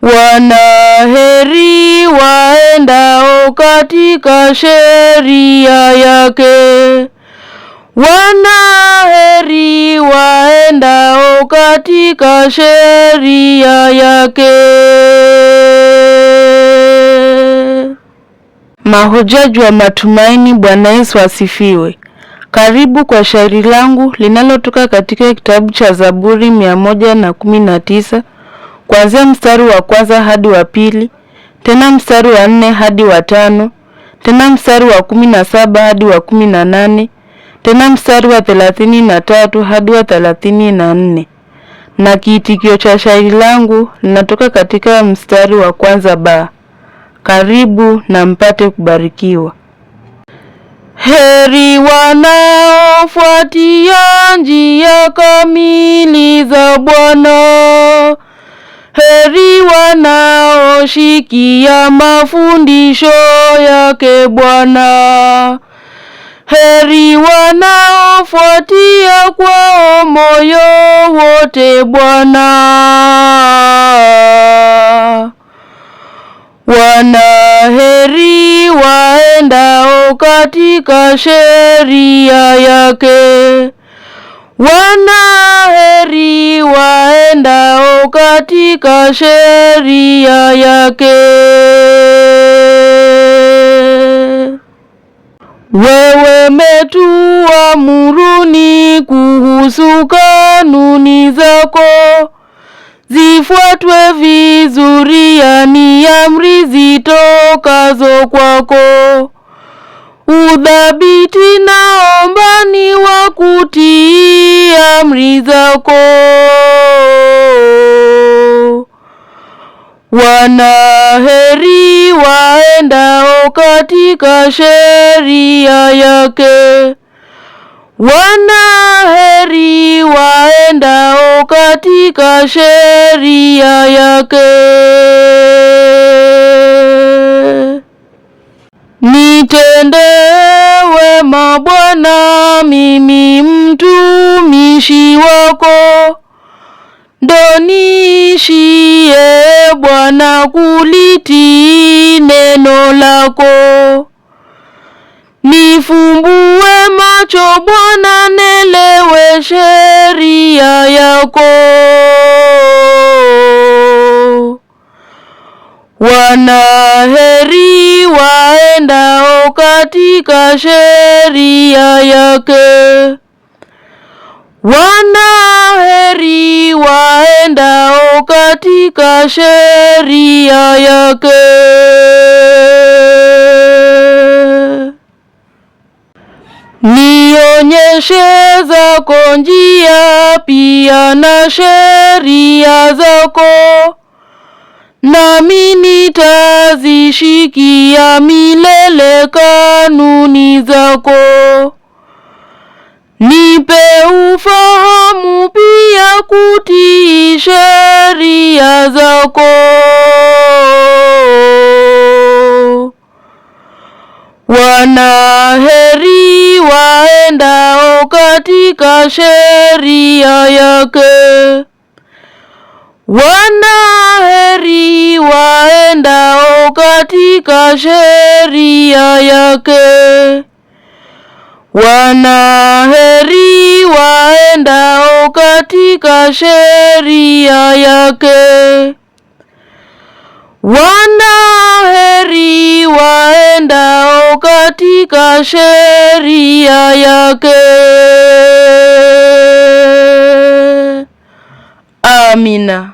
Wanaheri waendao katika sheria yake. Wanaheri waendao katika sheria yake. Mahujaji wa matumaini. Bwana Yesu asifiwe. Karibu kwa shairi langu linalotoka katika kitabu cha Zaburi 119 kuanzia mstari wa kwanza hadi wa pili, tena mstari wa 4 hadi wa 5, tena mstari wa 17 hadi wa 18, tena mstari wa 33 hadi wa 34. Na kiitikio cha shairi langu linatoka katika mstari wa kwanza ba. Karibu na mpate kubarikiwa. Heri wanaofuatia njia kamili za Bwana. Heri wanaoshikia mafundisho yake Bwana. Heri wanaofuatia kwa moyo wote Bwana. Wanaheri waendao katika sheria yake. Wanaheri waendao katika sheria yake. Wewe metuamuruni kuhusu kanuni zako, zifuatwe vizuri, yani amri zitokazo kwako. Udhabiti naomba ni wa kutii amri zako. Wanaheri waendao katika sheria yake. Wanaheri waendao katika sheria yake. Nitende wema Bwana, mimi mtumishi wako. Ndo niishie Bwana kulitii neno lako. Nifumbue macho Bwana, nelewe sheria yako. Wanaheri waendao katika sheria yake. Wanaheri waendao katika sheria yake. Nionyeshe zako njia, pia na sheria zako, nami nitazishikia milele kanuni zako. Nipe ufahamu pia kutii sheria zako. Wanaheri waendao katika sheria yake. Wanaheri waendao katika sheria yake. Wanaheri waendao katika sheria yake. Wanaheri waendao katika sheria yake. Amina.